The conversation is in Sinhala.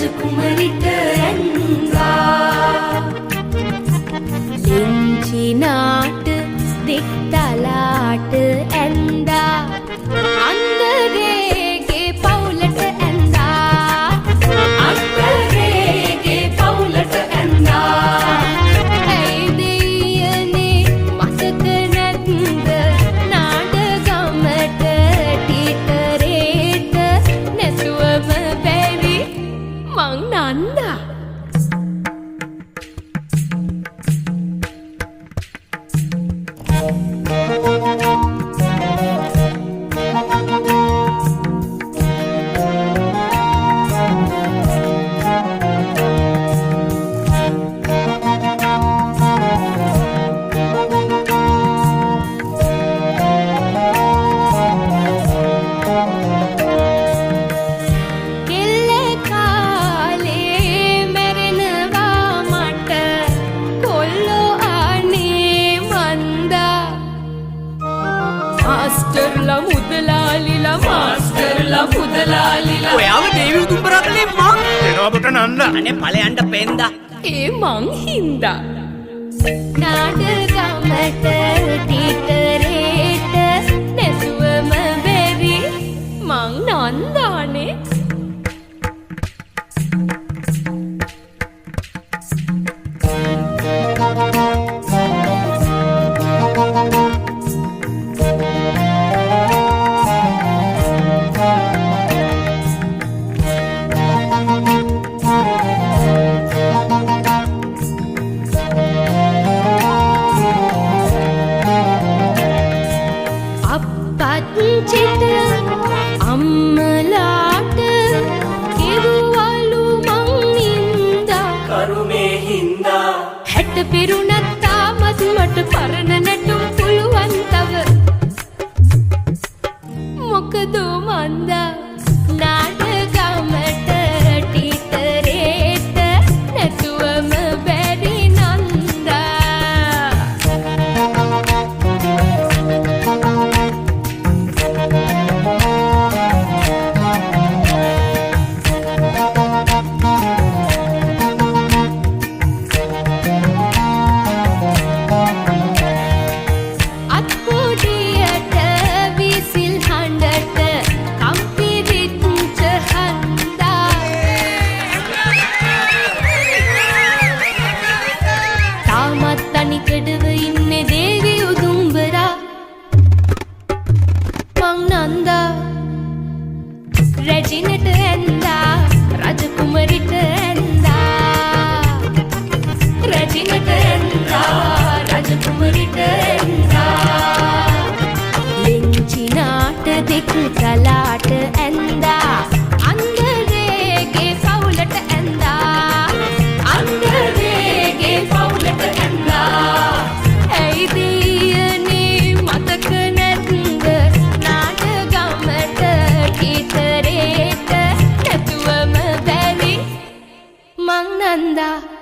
රජකුමරිට ඇන්දා ලිංචිනාට දික්තලාට ඇන්දා අන්දරේගේ පවුලට ඇන්දා අන්දරේගේ පවුලට ඇන්දා ඇයි දෙයනේ මතක නැත්ද නාඩගමට ටීටරේට නැතුවම බැරි මං නන්දා ඔයාව දේවි උතුම්බරා කලේ මං දෙනවා පුත නන්ද අනේ ඵලයන්ට පෙන්දා ඒ මං හින්දා නාඩගමට ටීටරේට නැතුවම බැරි මං නන්දානේ අම්මලාට කිව්වලු මං නින්දා කරුමේ හින්දා හැට පිරුණත් තාමත් මට පරණ නැටුම් පුළුවන් තව මොකද මන්දා නාඩගමට ටීටරේට නැතුවම බැරි නන්දා තනිකඩව ඉන්නේ දේවි උදුම්බරා මං නන්දා රැජිනට ඇන්දා රජකුමරිට ඇන්දා රැජිනට ඇන්දා රජකුමරිට ඇන්දා ලිංචිනාට දික්තලාට ඇන්දා අන්දරේගේ පවුලට ඇන්දා අන්දරේගේ පවුලට Nanda